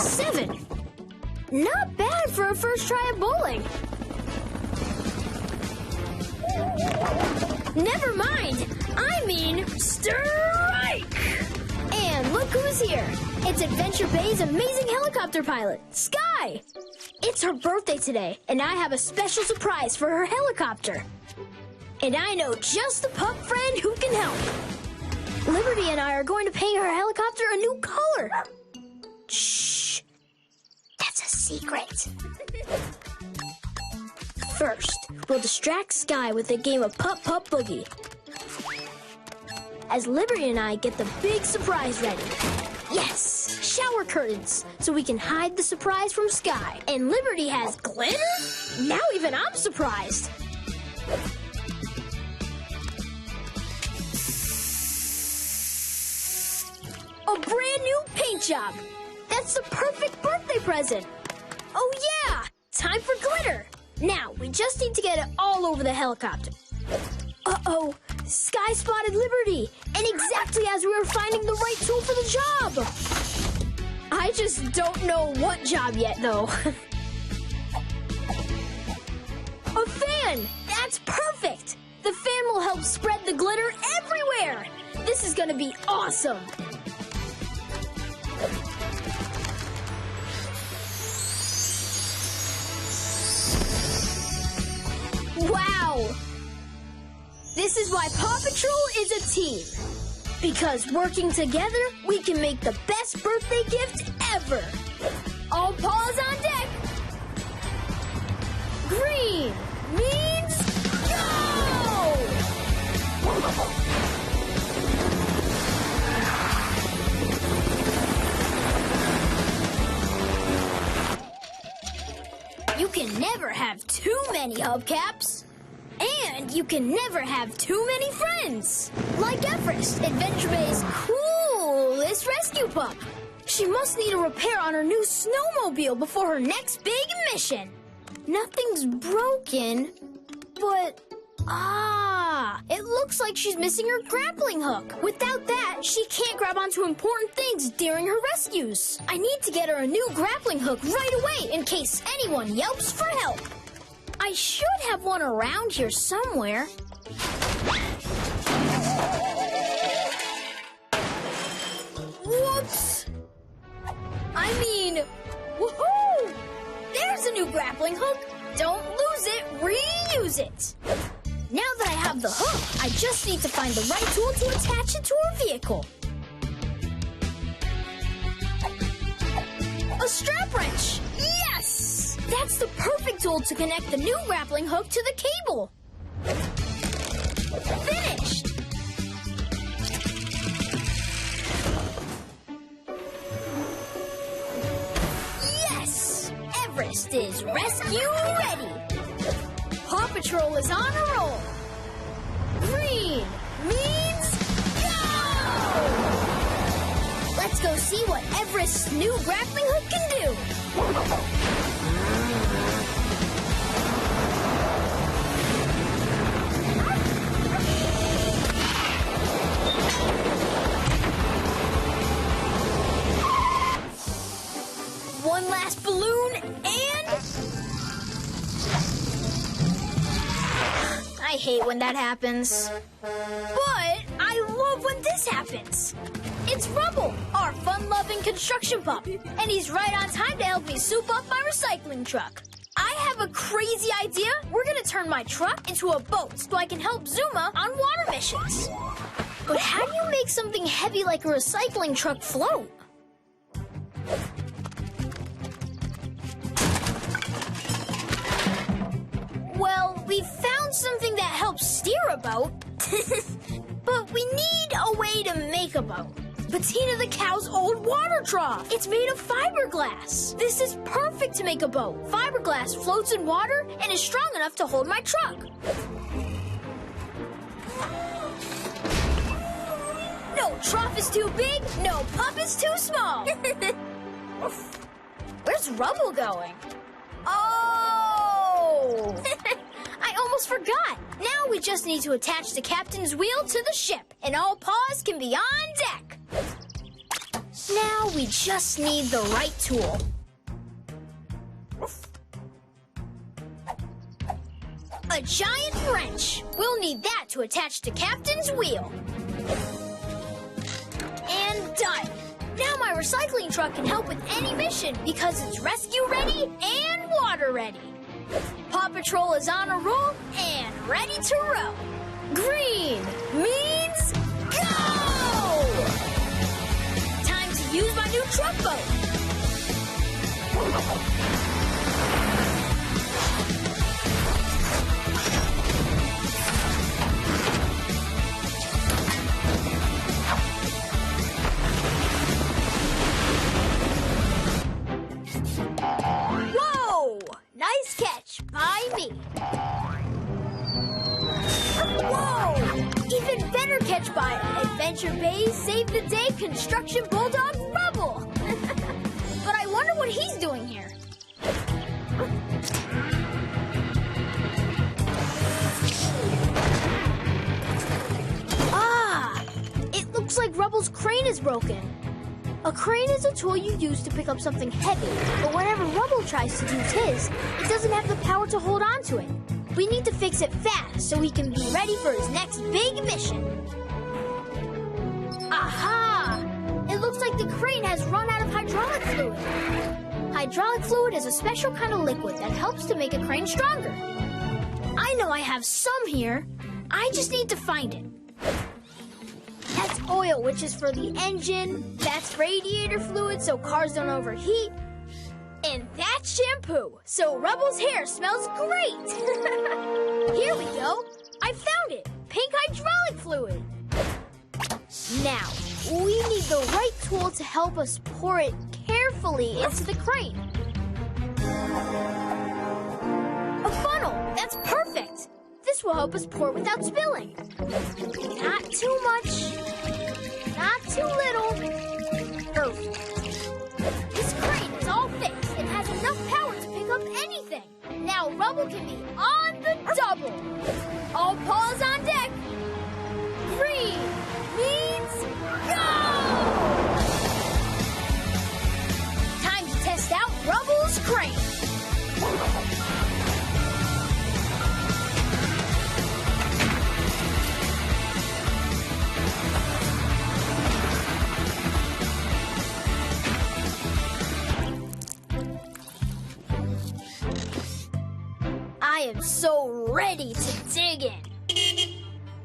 7. Not bad for a first try at bowling. Never mind. I mean, strike! And look who's here. It's Adventure Bay's amazing helicopter pilot, Skye. It's her birthday today, and I have a special surprise for her helicopter. And I know just the pup friend who can help. Liberty and I are going to paint her helicopter a new color. Shh. That's a secret. First, we'll distract Skye with a game of Pup Pup Boogie, as Liberty and I get the big surprise ready. Yes, shower curtains, so we can hide the surprise from Skye. And Liberty has glitter? Now even I'm surprised. A brand new paint job. That's the perfect birthday present. Oh yeah, time for glitter. Now, we just need to get it all over the helicopter. Uh-oh, Skye spotted Liberty, and exactly as we were finding the right tool for the job. I just don't know what job yet, though. A fan! That's perfect! The fan will help spread the glitter everywhere! This is gonna be awesome! Wow! This is why PAW Patrol is a team. Because working together, we can make the best birthday gift ever. All paws on deck. Green means go! You can never have too many hubcaps. And you can never have too many friends. Like Everest, Adventure Bay's coolest rescue pup. She must need a repair on her new snowmobile before her next big mission. Nothing's broken, but... it looks like she's missing her grappling hook. Without that, she can't grab onto important things during her rescues. I need to get her a new grappling hook right away in case anyone yelps for help. I should have one around here somewhere. Whoops! I mean, woohoo! There's a new grappling hook. Don't lose it, reuse it. Now that I have the hook, I just need to find the right tool to attach it to her vehicle. A strap wrench! Yes! That's the perfect tool to connect the new grappling hook to the cable. Finished! Yes! Everest is rescue ready! Paw Patrol is on a roll. Green means go! Let's go see what Everest's new grappling hook can do. One last balloon and... I hate when that happens. But I love when this happens. It's Rubble, our fun-loving construction pup. And he's right on time to help me soup up my recycling truck. I have a crazy idea. We're gonna turn my truck into a boat so I can help Zuma on water missions. But how do you make something heavy like a recycling truck float? Well, we found something that helps steer a boat. But we need a way to make a boat. Bettina the cow's old water trough. It's made of fiberglass. This is perfect to make a boat. Fiberglass floats in water and is strong enough to hold my truck. No trough is too big, no pup is too small. Where's Rubble going? Oh! I almost forgot. Now we just need to attach the captain's wheel to the ship, and all paws can be on deck. Now, we just need the right tool. A giant wrench. We'll need that to attach to Captain's wheel. And done. Now my recycling truck can help with any mission because it's rescue ready and water ready. Paw Patrol is on a roll and ready to row. Green means go! Time to use my new truck boat. Whoa! Nice catch by me. Whoa! Even better catch by Adventure Bay's Save the Day Construction Bulldog Rubble. But I wonder what he's doing here. Ah! It looks like Rubble's crane is broken. A crane is a tool you use to pick up something heavy, but whenever Rubble tries to use his, it doesn't have the power to hold on to it. We need to fix it fast so he can be ready for his next big mission. Aha! It looks like the crane has run out of hydraulic fluid. Hydraulic fluid is a special kind of liquid that helps to make a crane stronger. I know I have some here. I just need to find it. That's oil, which is for the engine. That's radiator fluid, so cars don't overheat. And that's shampoo, so Rubble's hair smells great. Here we go. I found it. Pink hydraulic fluid. Now, we need the right tool to help us pour it carefully into the crane. A funnel. That's perfect. This will help us pour without spilling. Not too much. Not too little. Perfect. This crane is all fixed and has enough power to pick up anything. Now Rubble can be on the double. All paws on deck. Green means go! Time to test out Rubble's crane. I am so ready to dig in.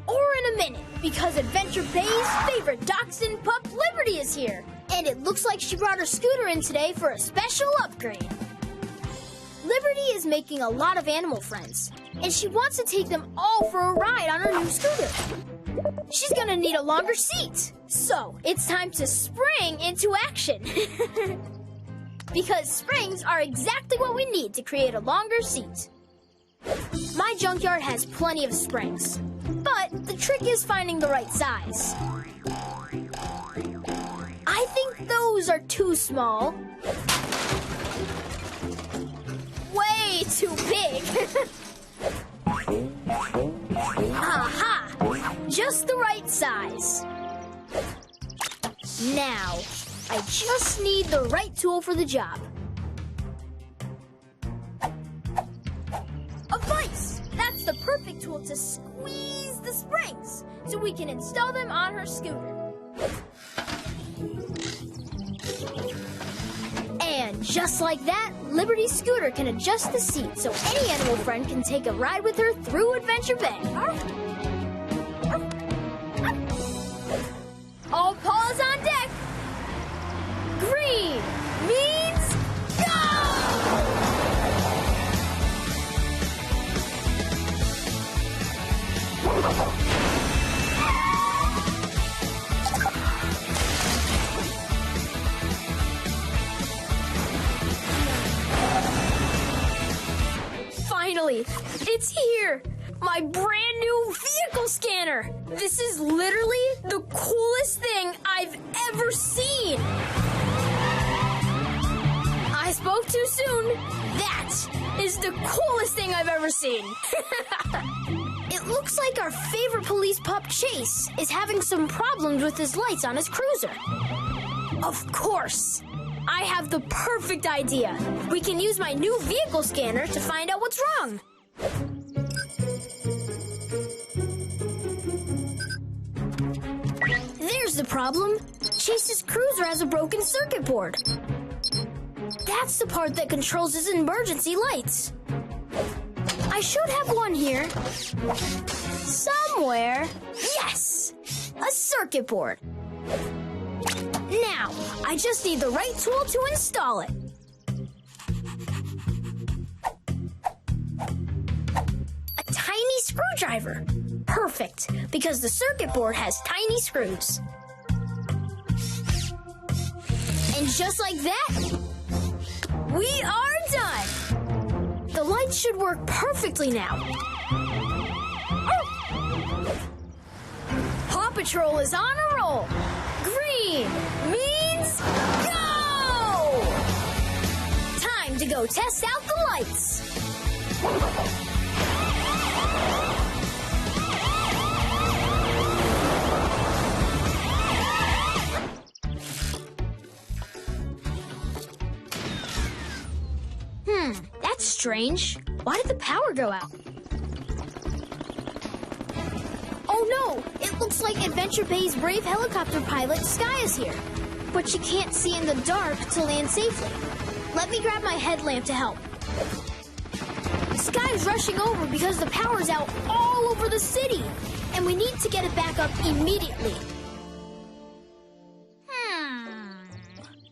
Or in a minute, because Adventure Bay's favorite dachshund pup, Liberty, is here. And it looks like she brought her scooter in today for a special upgrade. Liberty is making a lot of animal friends, and she wants to take them all for a ride on her new scooter. She's gonna need a longer seat, so it's time to spring into action. Because springs are exactly what we need to create a longer seat. My junkyard has plenty of springs, but the trick is finding the right size. I think those are too small. Way too big. Aha! Just the right size. Now, I just need the right tool for the job. A vise! That's the perfect tool to squeeze the springs so we can install them on her scooter. And just like that, Liberty's scooter can adjust the seat so any animal friend can take a ride with her through Adventure Bay. All paws on deck. Green means go! Finally, it's here! My brand new vehicle scanner! This is literally the coolest thing I've ever seen! I spoke too soon. That is the coolest thing I've ever seen. It looks like our favorite police pup, Chase, is having some problems with his lights on his cruiser. Of course! I have the perfect idea. We can use my new vehicle scanner to find out what's wrong. There's the problem. Chase's cruiser has a broken circuit board. That's the part that controls his emergency lights. I should have one here. Somewhere. Yes! A circuit board. Now, I just need the right tool to install it. A tiny screwdriver. Perfect, because the circuit board has tiny screws. And just like that, we are done. The lights should work perfectly now. Oh! Paw Patrol is on a roll. Green means go! Time to go test out the lights. That's strange. Why did the power go out? Oh no! It looks like Adventure Bay's brave helicopter pilot, Skye, is here. But she can't see in the dark to land safely. Let me grab my headlamp to help. Skye's rushing over because the power's out all over the city. And we need to get it back up immediately.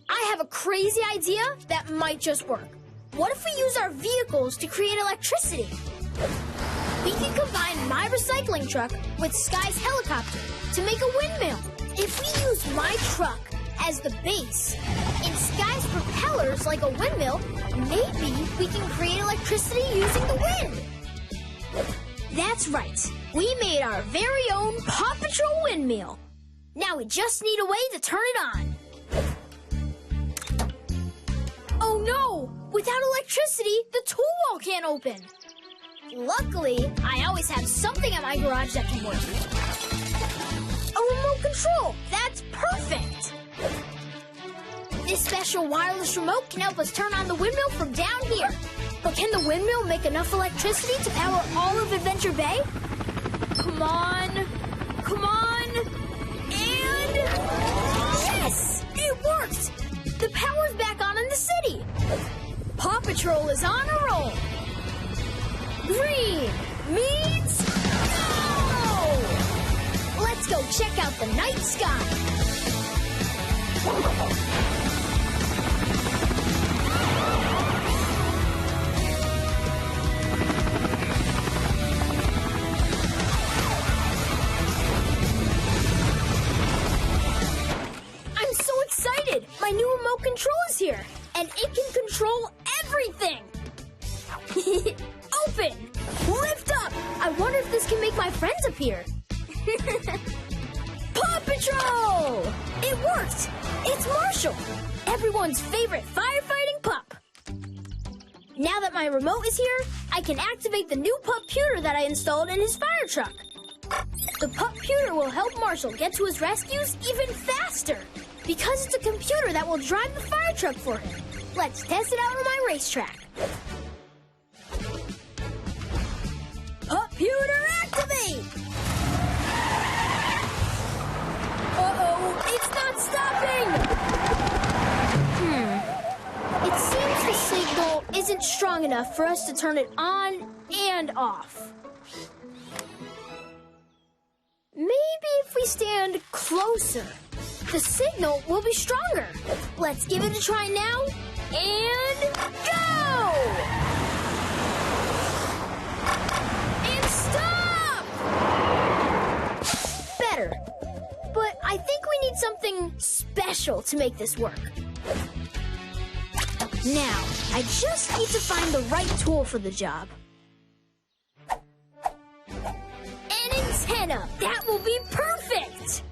I have a crazy idea that might just work. What if we use our vehicles to create electricity? We can combine my recycling truck with Skye's helicopter to make a windmill. If we use my truck as the base and Skye's propellers like a windmill, maybe we can create electricity using the wind. That's right. We made our very own Paw Patrol windmill. Now we just need a way to turn it on. Oh no! Without electricity, the tool wall can't open. Luckily, I always have something at my garage that can work. A remote control! That's perfect! This special wireless remote can help us turn on the windmill from down here. But can the windmill make enough electricity to power all of Adventure Bay? Come on! Come on! And... yes! It worked! The power's back on in the city! Paw Patrol is on a roll! Green means go! Let's go check out the night sky! I'm so excited! My new remote control is here! And it can control everything! Open! Lift up! I wonder if this can make my friends appear. Paw Patrol! It worked! It's Marshall, everyone's favorite firefighting pup. Now that my remote is here, I can activate the new pup-puter that I installed in his fire truck. The pup-puter will help Marshall get to his rescues even faster because it's a computer that will drive the fire truck for him. Let's test it out on my racetrack. Pup-puter activate! Uh-oh, it's not stopping! It seems the signal isn't strong enough for us to turn it on and off. Maybe if we stand closer, the signal will be stronger. Let's give it a try now, and go! And stop! Better. But I think we need something special to make this work. Now, I just need to find the right tool for the job. An antenna! That will be perfect!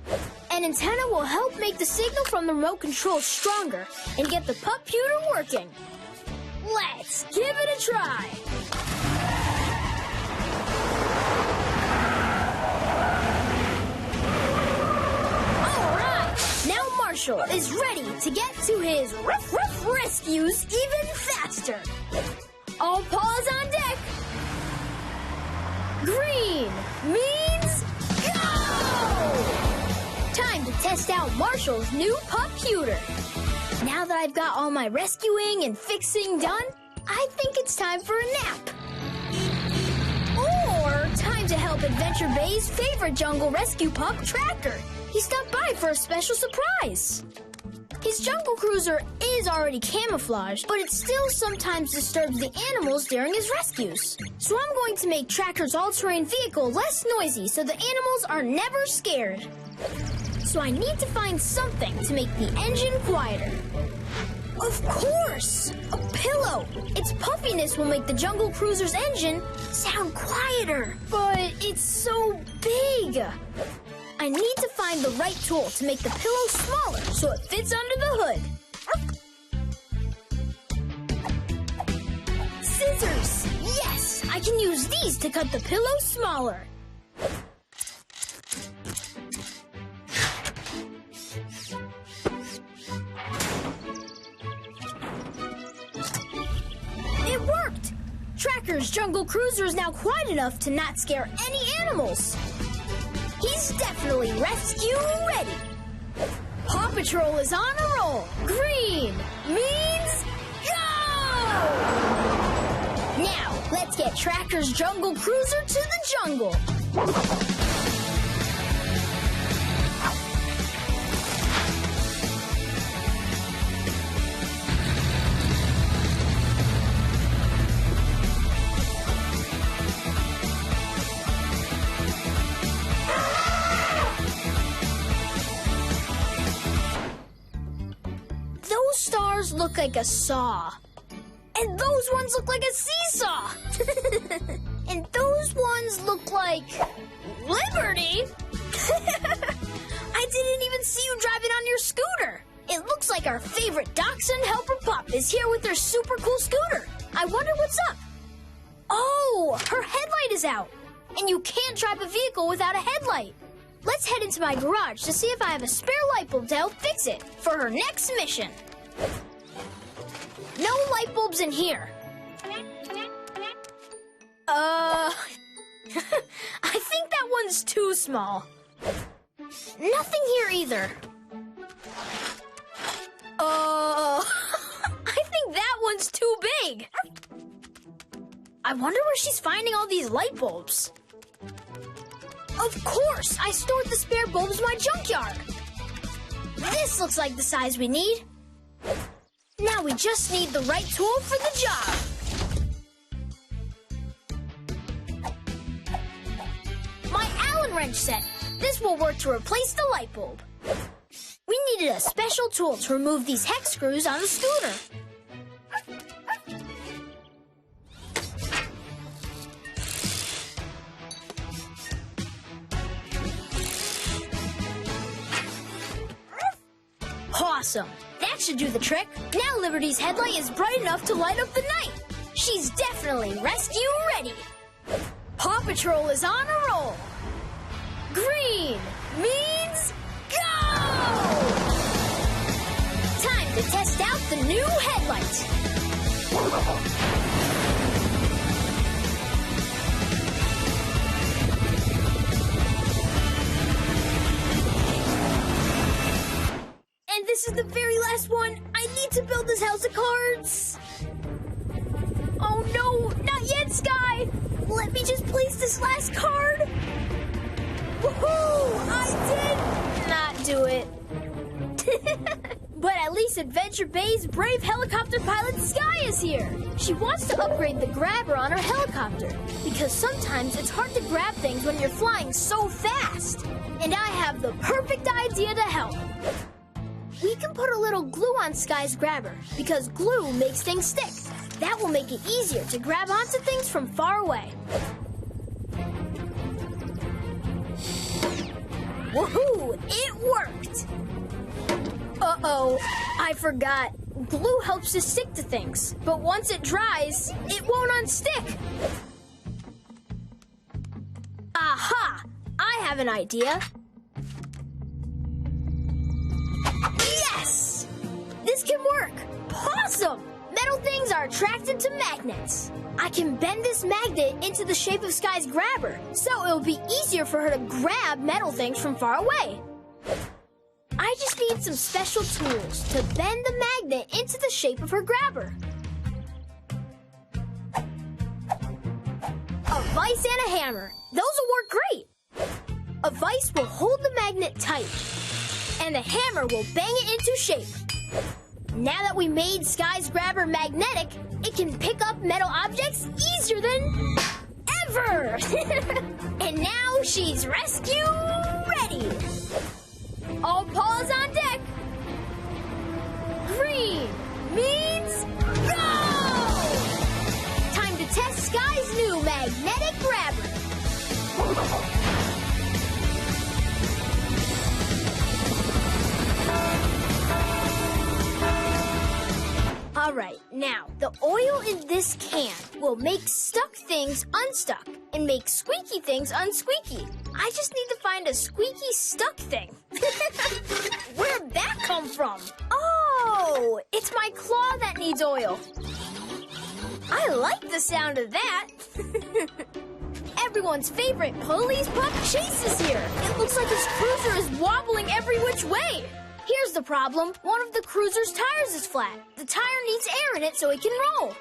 An antenna will help make the signal from the remote control stronger and get the pup-puter working. Let's give it a try! All right! Now Marshall is ready to get to his rescues even faster. All paws on deck. Green means go! Time to test out Marshall's new computer. Now that I've got all my rescuing and fixing done, I think it's time for a nap. Or time to help Adventure Bay's favorite jungle rescue pup, Tracker. He stopped by for a special surprise. His jungle cruiser is already camouflaged, but it still sometimes disturbs the animals during his rescues. So I'm going to make Tracker's all-terrain vehicle less noisy so the animals are never scared. So I need to find something to make the engine quieter. Of course! A pillow! Its puffiness will make the jungle cruiser's engine sound quieter. But it's so big! I need to find the right tool to make the pillow smaller so it fits under the hood. Scissors! Yes! I can use these to cut the pillow smaller. It worked! Tracker's jungle cruiser is now quiet enough to not scare any animals. He's definitely rescue ready. Paw Patrol is on a roll. Green means go! Now, let's get Tracker's jungle cruiser to the jungle. Stars look like a saw. And those ones look like a seesaw. And those ones look like Liberty. I didn't even see you driving on your scooter. It looks like our favorite dachshund helper pup is here with her super cool scooter. I wonder what's up. Oh, her headlight is out. And you can't drive a vehicle without a headlight. Let's head into my garage to see if I have a spare light bulb to help fix it for her next mission. No light bulbs in here. I think that one's too small. Nothing here either. I think that one's too big. I wonder where she's finding all these light bulbs. Of course, I stored the spare bulbs in my junkyard. This looks like the size we need. Now we just need the right tool for the job. My Allen wrench set. This will work to replace the light bulb. We needed a special tool to remove these hex screws on the scooter. Awesome. That should do the trick. Now Liberty's headlight is bright enough to light up the night. She's definitely rescue ready. Paw Patrol is on a roll. Green means go! Time to test out the new headlight. And this is the very last one. I need to build this house of cards. Oh no, not yet, Skye. Let me just place this last card. Woohoo! I did not do it. But at least Adventure Bay's brave helicopter pilot Skye is here. She wants to upgrade the grabber on her helicopter because sometimes it's hard to grab things when you're flying so fast. And I have the perfect idea to help. We can put a little glue on Skye's grabber because glue makes things stick. That will make it easier to grab onto things from far away. Woohoo! It worked! Uh-oh, I forgot. Glue helps to stick to things, but once it dries, it won't unstick. Aha! I have an idea. are attracted to magnets. I can bend this magnet into the shape of Skye's grabber, so it'll be easier for her to grab metal things from far away. I just need some special tools to bend the magnet into the shape of her grabber. A vise and a hammer. Those will work great. A vise will hold the magnet tight, and the hammer will bang it into shape. Now that we made Skye's grabber magnetic, it can pick up metal objects easier than ever. And now she's rescue ready. All paws on deck. Green means go! Time to test Skye's new magnetic grabber. All right, now, the oil in this can will make stuck things unstuck and make squeaky things unsqueaky. I just need to find a squeaky stuck thing. Where'd that come from? Oh, it's my claw that needs oil. I like the sound of that. Everyone's favorite police pup Chase is here. It looks like his cruiser is wobbling every which way. Here's the problem. One of the cruiser's tires is flat. The tire needs air in it so it can roll.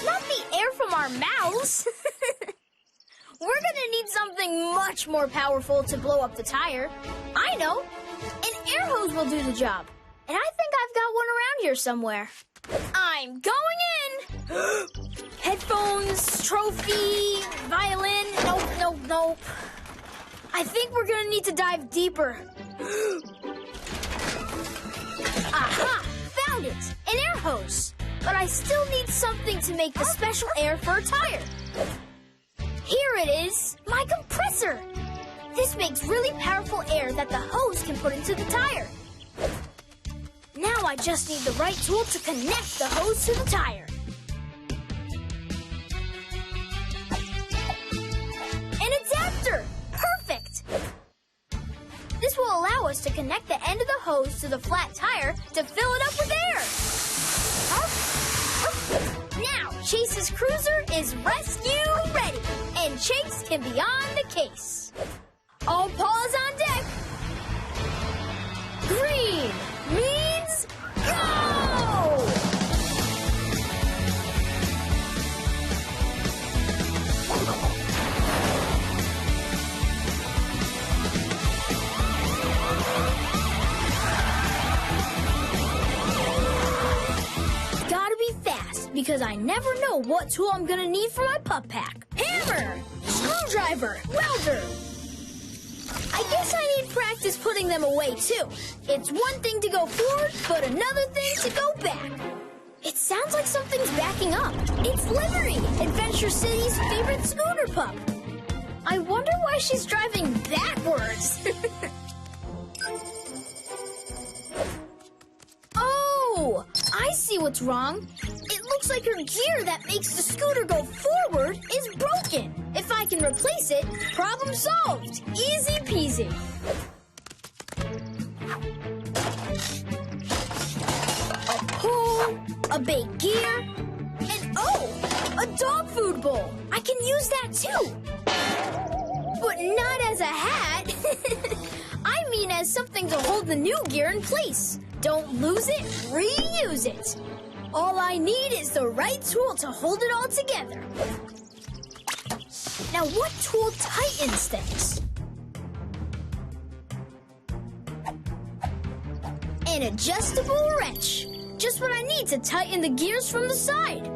Not the air from our mouths. We're gonna need something much more powerful to blow up the tire. I know. An air hose will do the job. And I think I've got one around here somewhere. I'm going in. Headphones, trophy, violin. Nope. I think we're gonna need to dive deeper. Aha! Found it! An air hose. But I still need something to make the special air for a tire. Here it is! My compressor! This makes really powerful air that the hose can put into the tire. Now I just need the right tool to connect the hose to the tire. An adapter! Perfect! This will allow us to connect the end of the hose to the flat tire to fill it up with air. Now, Chase's cruiser is rescue ready, and Chase can be on the case. All paws on deck. Green means go! Gotta be fast, because I never know what tool I'm gonna need for my pup pack. Hammer! Screwdriver! Welder! I guess I need practice putting them away, too. It's one thing to go forward, but another thing to go back. It sounds like something's backing up. It's Liberty, Adventure City's favorite scooter pup. I wonder why she's driving backwards. Oh, I see what's wrong. It looks like her gear that makes the scooter go forward is broken. If I can replace it, problem solved. Easy peasy. A pull, a bait gear, and oh, a dog food bowl. I can use that too. But not as a hat. I mean as something to hold the new gear in place. Don't lose it, reuse it. All I need is the right tool to hold it all together. Now, what tool tightens things? An adjustable wrench. Just what I need to tighten the gears from the side.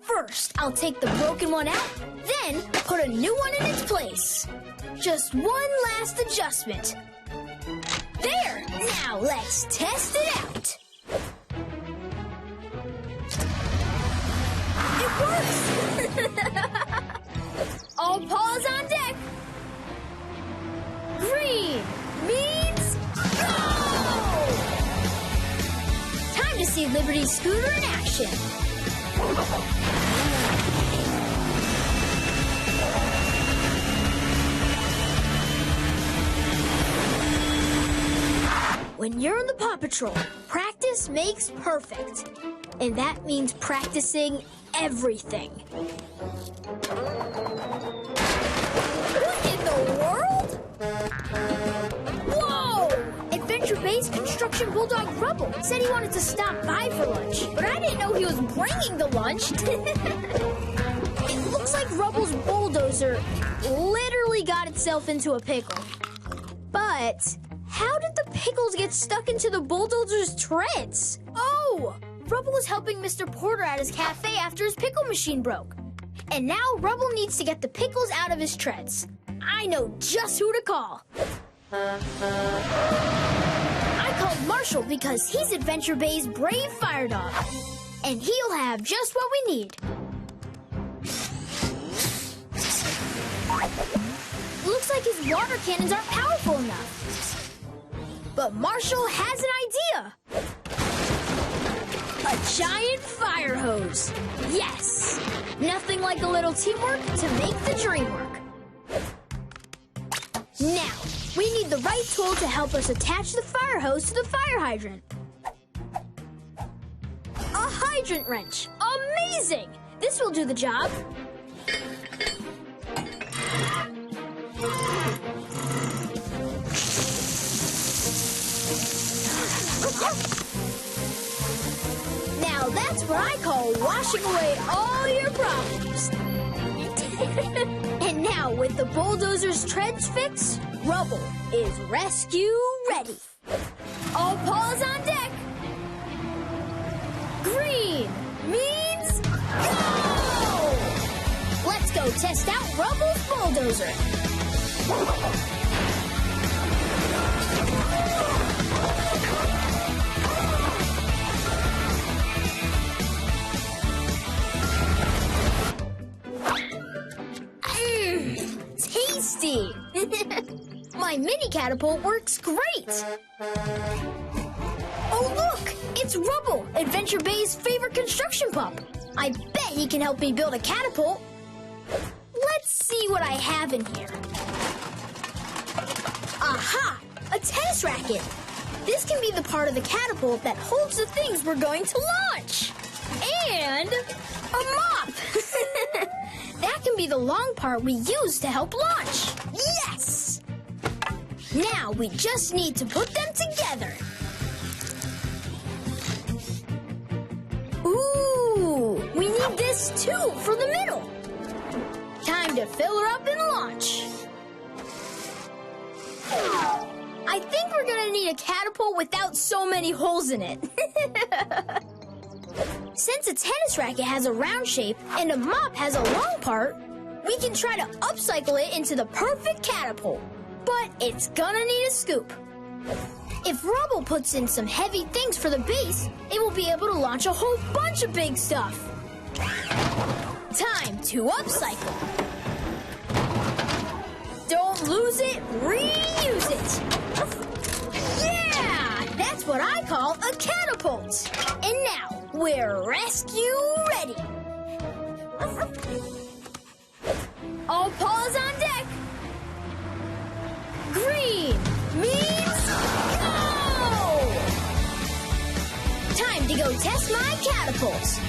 First, I'll take the broken one out, then put a new one in its place. Just one last adjustment. There! Now let's test it out. It works! All paws on deck. Green means go! Time to see Liberty's scooter in action. When you're on the PAW Patrol, practice Practice makes perfect. And that means practicing everything. What in the world? Whoa! Adventure Bay's construction bulldog Rubble said he wanted to stop by for lunch, but I didn't know he was bringing the lunch. It looks like Rubble's bulldozer literally got itself into a pickle. But how did the pickles get stuck into the bulldozer's treads? Oh! Rubble was helping Mr. Porter at his cafe after his pickle machine broke. And now Rubble needs to get the pickles out of his treads. I know just who to call. I called Marshall because he's Adventure Bay's brave fire dog. And he'll have just what we need. Looks like his water cannons aren't powerful enough. But Marshall has an idea. A giant fire hose. Yes! Nothing like a little teamwork to make the dream work. Now, we need the right tool to help us attach the fire hose to the fire hydrant. A hydrant wrench. Amazing! This will do the job. Now that's what I call washing away all your problems. And now with the bulldozer's treads fixed, Rubble is rescue ready. All paws on deck. Green means go! Let's go test out Rubble's bulldozer. Tasty! My mini catapult works great! Oh, look! It's Rubble, Adventure Bay's favorite construction pup. I bet he can help me build a catapult. Let's see what I have in here. Aha! A tennis racket! This can be the part of the catapult that holds the things we're going to launch. And a mop! That can be the long part we use to help launch. Yes! Now we just need to put them together. Ooh, we need this too for the middle. Time to fill her up and launch. I think we're gonna need a catapult without so many holes in it. Since a tennis racket has a round shape and a mop has a long part, we can try to upcycle it into the perfect catapult. But it's gonna need a scoop. If Rubble puts in some heavy things for the base, it will be able to launch a whole bunch of big stuff. Time to upcycle. Don't lose it, reuse it. Yeah, that's what I call a catapult. And now, we're rescue ready. All paws on deck. Green means go! Time to go test my catapults.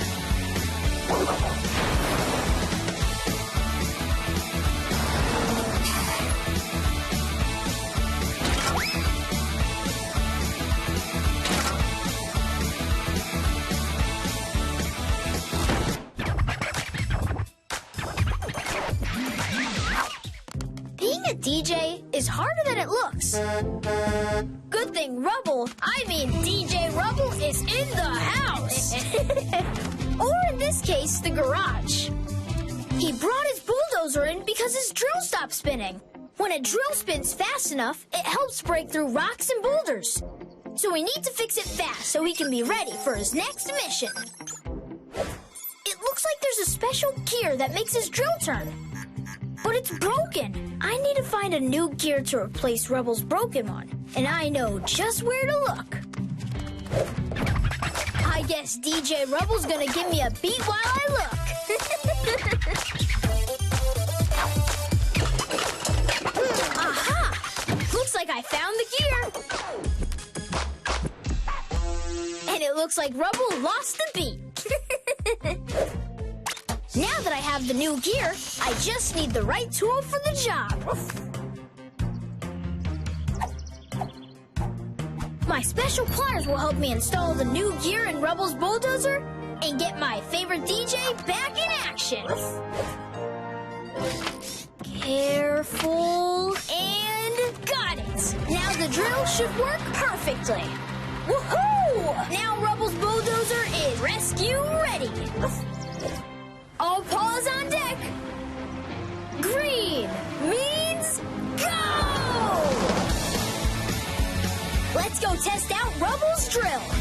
Being a DJ is harder than it looks. Good thing DJ Rubble is in the house. Or in this case, the garage. He brought his bulldozer in because his drill stopped spinning. When a drill spins fast enough, it helps break through rocks and boulders. So we need to fix it fast so he can be ready for his next mission. It looks like there's a special gear that makes his drill turn. But it's broken. I need to find a new gear to replace Rubble's broken one. And I know just where to look. I guess DJ Rubble's gonna give me a beat while I look. Aha! Looks like I found the gear. It looks like Rubble lost the beat. Now that I have the new gear, I just need the right tool for the job. My special pliers will help me install the new gear in Rubble's bulldozer and get my favorite DJ back in action. Careful, and got it. Now the drill should work perfectly. Woohoo! Now Rubble's bulldozer is rescue ready. All paws on deck. Green means go! Let's go test out Rubble's drill.